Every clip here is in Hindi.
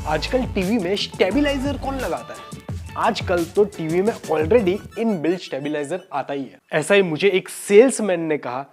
आजकल टीवी में स्टेबलाइजर कौन लगाता है? आजकल तो टीवी में ऑलरेडी इनबिल्ट स्टेबलाइजर आता ही है। ऐसा ही मुझे एक सेल्समैन ने कहा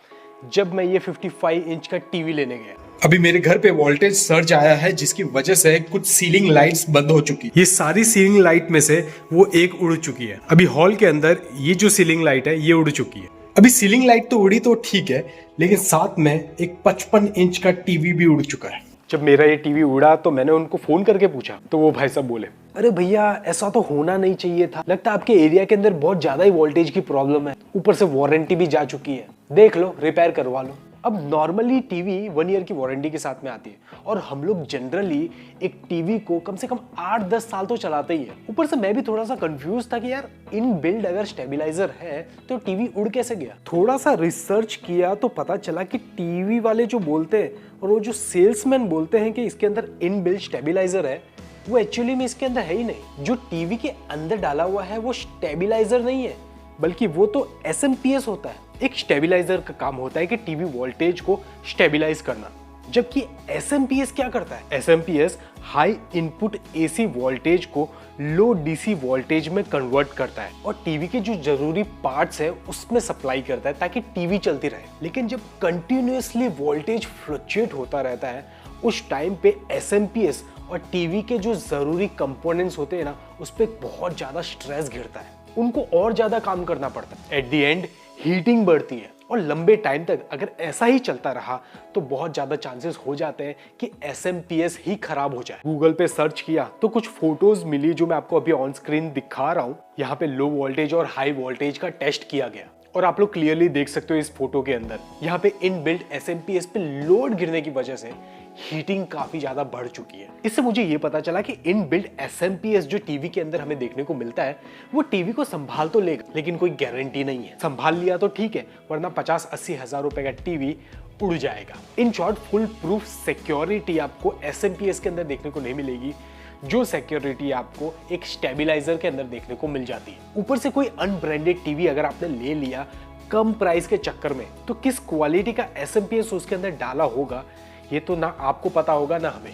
जब मैं ये 55 इंच का टीवी लेने गया। अभी मेरे घर पे वोल्टेज सर्ज आया है जिसकी वजह से कुछ सीलिंग लाइट्स बंद हो चुकी। ये सारी सीलिंग लाइट में से वो एक उड़ चुकी है। अभी हॉल के अंदर ये जो सीलिंग लाइट है ये उड़ चुकी है। अभी सीलिंग लाइट तो उड़ी तो ठीक है, लेकिन साथ में एक 55 इंच का टीवी भी उड़ चुका है। जब मेरा ये टीवी उड़ा तो मैंने उनको फोन करके पूछा तो वो भाई साहब बोले, अरे भैया ऐसा तो होना नहीं चाहिए था, लगता है आपके एरिया के अंदर बहुत ज्यादा ही वोल्टेज की प्रॉब्लम है, ऊपर से वारंटी भी जा चुकी है, देख लो रिपेयर करवा लो। अब नॉर्मली टीवी 1 ईयर की वारंटी के साथ में आती है और हम लोग जनरली एक टीवी को कम से कम 8-10 साल तो चलाते ही है। ऊपर से मैं भी थोड़ा सा कंफ्यूज था कि यार इन बिल्ड अगर स्टेबलाइजर है तो टीवी उड़ कैसे गया। थोड़ा सा रिसर्च किया तो पता चला कि टीवी वाले जो बोलते हैं और वो जो सेल्समैन बोलते हैं कि इसके अंदर इन बिल्ड स्टेबलाइजर है, वो एक्चुअली में इसके अंदर है ही नहीं। जो टीवी के अंदर डाला हुआ है वो स्टेबलाइजर नहीं है, बल्कि वो तो एसएमपीएस होता है। एक स्टेबलाइजर का काम होता है कि टीवी वोल्टेज को स्टेबलाइज करना, जबकि एसएमपीएस क्या करता है? SMPS high input AC voltage को लो डीसी वोल्टेज में कन्वर्ट करता है और टीवी के जो जरूरी पार्ट्स है उसमें सप्लाई करता है ताकि टीवी चलती रहे। लेकिन जब कंटिन्यूअसली वोल्टेज फ्लक्चुएट होता रहता है उस टाइम पे एसएमपीएस और टीवी के जो जरूरी कंपोनेंट्स होते हैं ना, उस पर बहुत ज्यादा स्ट्रेस गिरता है, उनको और ज्यादा काम करना पड़ता है। एट द एंड हीटिंग बढ़ती है और लंबे टाइम तक अगर ऐसा ही चलता रहा तो बहुत ज्यादा चांसेस हो जाते हैं कि एसएमपीएस ही खराब हो जाए। गूगल पे सर्च किया तो कुछ फोटोज मिली जो मैं आपको अभी ऑन स्क्रीन दिखा रहा हूँ। यहाँ पे लो वोल्टेज और हाई वोल्टेज का टेस्ट किया गया और आप लोग क्लियरली देख सकते हो इस फोटो के अंदर यहाँ पे इनबिल्ट एसएमपीएस पे लोड गिरने की वजह से हीटिंग काफी ज्यादा बढ़ चुकी है। इससे मुझे ये पता चला कि इनबिल्ट एसएमपीएस जो टीवी के अंदर हमें देखने को मिलता है वो टीवी को संभाल तो लेगा, लेकिन कोई गारंटी नहीं है। संभाल लिया तो ठीक है, वरना 50-80 हजार रुपए का टीवी उड़ जाएगा। In short full proof security आपको एसएमपीएस के अंदर देखने को नहीं मिलेगी, जो सिक्योरिटी आपको एक स्टेबलाइजर के अंदर देखने को मिल जाती है। ऊपर से कोई अनब्रांडेड टीवी अगर आपने ले लिया कम प्राइस के चक्कर में, तो किस क्वालिटी का एसएमपीएस उसके अंदर डाला होगा ये तो ना आपको पता होगा ना हमें।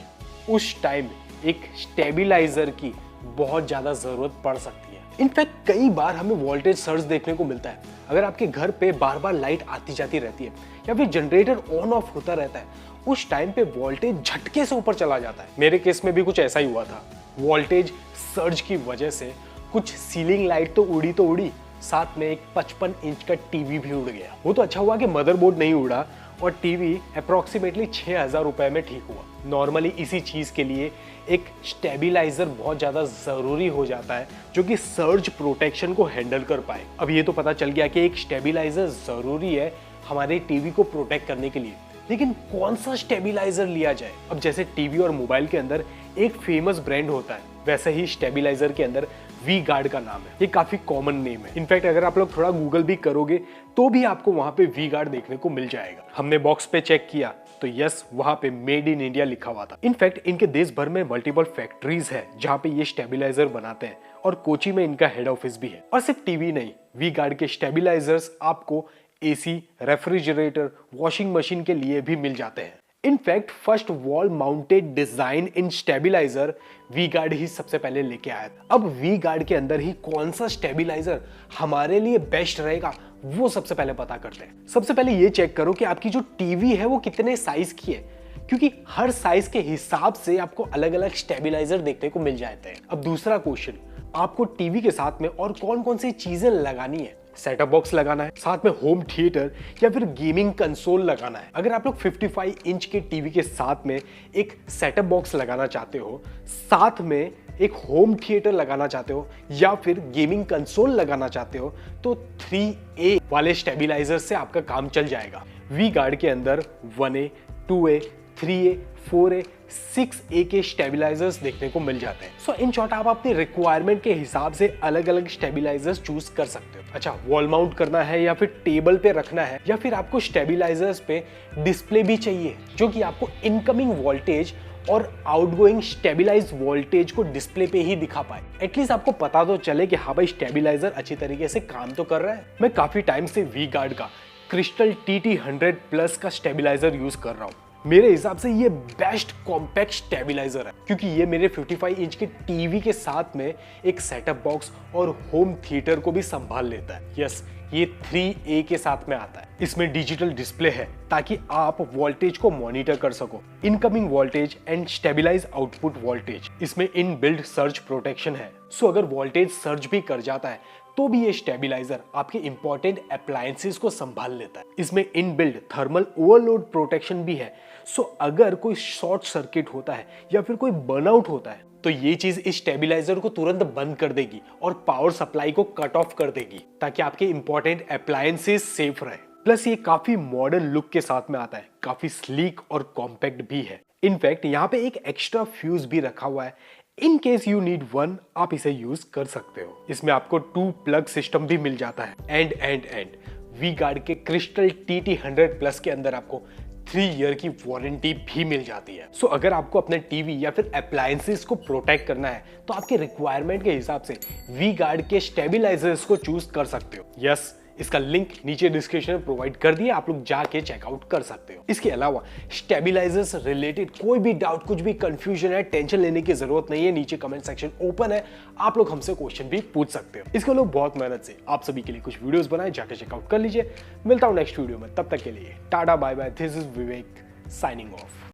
उस टाइम एक स्टेबलाइजर की बहुत ज्यादा जरूरत पड़ सकती है। इनफैक्ट कई बार हमें वोल्टेज सर्ज देखने को मिलता है। अगर आपके घर पे बार बार लाइट आती जाती रहती है या फिर जनरेटर ऑन ऑफ होता रहता है, उस टाइम पे वोल्टेज झटके से ऊपर चला जाता है। मेरे केस में भी कुछ ऐसा ही हुआ था। वोल्टेज सर्ज की वजह से कुछ सीलिंग लाइट तो उड़ी, साथ में एक 55 इंच का टीवी भी उड़ गया। वो तो अच्छा हुआ कि मदरबोर्ड नहीं उड़ा और टीवी अप्रोक्सीमेटली 6000 रुपए में ठीक हुआ। नॉर्मली इसी चीज के लिए एक स्टेबलाइजर बहुत ज्यादा जरूरी हो जाता है जो कि सर्ज प्रोटेक्शन को हैंडल कर पाए। अब ये तो पता चल गया कि एक स्टेबलाइजर जरूरी है हमारे टीवी को प्रोटेक्ट करने के लिए, लेकिन कौन सा स्टेबलाइजर लिया जाए? अब जैसे टीवी और मोबाइल के अंदर एक फेमस ब्रांड होता है, वैसे ही स्टेबलाइजर के अंदर वी गार्ड का नाम है। ये काफी कॉमन नेम है। इनफैक्ट अगर आप लोग थोड़ा गूगल भी करोगे तो भी आपको वहां पे वी गार्ड देखने को मिल जाएगा। हमने बॉक्स पे चेक किया तो यस, वहां पे मेड इन इंडिया लिखा हुआ था। इनफैक्ट इनके देश भर में मल्टीपल फैक्ट्रीज है जहां पे ये स्टेबलाइजर बनाते हैं और कोची में इनका हेड ऑफिस भी है। और सिर्फ टीवी नहीं, वी गार्ड के स्टेबलाइजर्स आपको एसी, रेफ्रिजरेटर, वॉशिंग मशीन के लिए भी मिल जाते हैं। In fact first wall mounted design इन स्टेबलाइजर वी गार्ड ही सबसे पहले लेके आया था। अब वी गार्ड के अंदर ही कौन सा स्टेबलाइजर हमारे लिए बेस्ट रहेगा वो सबसे पहले पता करते हैं। सबसे पहले ये चेक करो कि आपकी जो टीवी है वो कितने साइज की है, क्योंकि हर साइज के हिसाब से आपको अलग अलग स्टेबलाइजर देखने को मिल जाते हैं। अब दूसरा क्वेश्चन, आपको टीवी के साथ में और कौन कौन सी चीजें लगानी है? सेटअप बॉक्स लगाना है, साथ में होम थिएटर या फिर गेमिंग कंसोल लगाना है। अगर आप लोग 55 इंच के टीवी के साथ में एक सेटअप बॉक्स लगाना चाहते हो, साथ में एक होम थिएटर लगाना चाहते हो या फिर गेमिंग कंसोल लगाना चाहते हो, तो 3A वाले स्टेबलाइजर से आपका काम चल जाएगा। वी गार्ड के अंदर 1A, 2A, 3A, 4A, 6A के स्टेबलाइजर्स देखने को मिल जाते हैं। सो इन शॉर्ट आप अपनी रिक्वायरमेंट के हिसाब से अलग अलग स्टेबलाइजर्स चूज कर सकते हो। अच्छा, वॉल माउंट करना है या फिर टेबल पे रखना है या फिर आपको स्टेबलाइजर्स पे डिस्प्ले भी चाहिए जो कि आपको इनकमिंग वोल्टेज और आउटगोइंग स्टेबलाइज वोल्टेज को डिस्प्ले पे ही दिखा पाए। एटलीस्ट आपको पता तो चले कि हाँ भाई स्टेबलाइजर अच्छी तरीके से काम तो कर रहा है। मैं काफी टाइम से वी गार्ड का क्रिस्टल TT100 प्लस का स्टेबलाइजर यूज कर रहा हूँ मेरे हिसाब से ये बेस्ट कॉम्पैक्ट स्टेबलाइजर है, क्योंकि ये मेरे 55 इंच के टीवी के साथ में एक सेटअप बॉक्स और होम थिएटर को भी संभाल लेता है। यस, ये 3A के साथ में आता है। इसमें डिजिटल डिस्प्ले है ताकि आप वोल्टेज को मॉनिटर कर सको, incoming voltage and stabilize output voltage. इसमें इन बिल्ड सर्ज प्रोटेक्शन है, सो अगर वोल्टेज सर्ज भी कर जाता है तो भी ये स्टेबलाइजर आपके इंपॉर्टेंट अप्लायंसेस को संभाल लेता है। इसमें in build thermal overload protection भी है, सो अगर कोई शॉर्ट सर्किट होता है या फिर कोई बर्नआउट होता है तो ये चीज इस स्टेबलाइजर को तुरंत बंद कर देगी और पावर सप्लाई को कट ऑफ कर देगी, ताकि आपके इंपॉर्टेंट अप्लायंसेस सेफ रहे। प्लस ये काफी मॉडर्न लुक के साथ में आता है, काफी स्लीक और कॉम्पैक्ट भी है। इनफैक्ट यहाँ पे एक एक्स्ट्रा फ्यूज भी रखा हुआ है, in case you need one, आप इसे यूज कर सकते हो। इसमें आपको 2 प्लग सिस्टम भी मिल जाता है एंड वी गार्ड के क्रिस्टल TT100 प्लस के अंदर आपको 3 ईयर की वारंटी भी मिल जाती है। सो अगर आपको अपने टीवी या फिर अप्लायंसेस को प्रोटेक्ट करना है तो आपके रिक्वायरमेंट के हिसाब से वी गार्ड के स्टेबलाइजर्स को चूज कर सकते हो। यस, इसका लिंक नीचे डिस्क्रिप्शन में प्रोवाइड कर दिया, आप लोग जाके चेकआउट कर सकते हो। इसके अलावा स्टेबलाइजर्स रिलेटेड कोई भी डाउट, कुछ भी कंफ्यूजन है, टेंशन लेने की जरूरत नहीं है। नीचे कमेंट सेक्शन ओपन है, आप लोग हमसे क्वेश्चन भी पूछ सकते हो। इसको लोग बहुत मेहनत से आप सभी के लिए कुछ वीडियोस बनाए, जाके चेकआउट कर लीजिए। मिलता हूं नेक्स्ट वीडियो में, तब तक के लिए tata bye bye. This is Vivek signing of.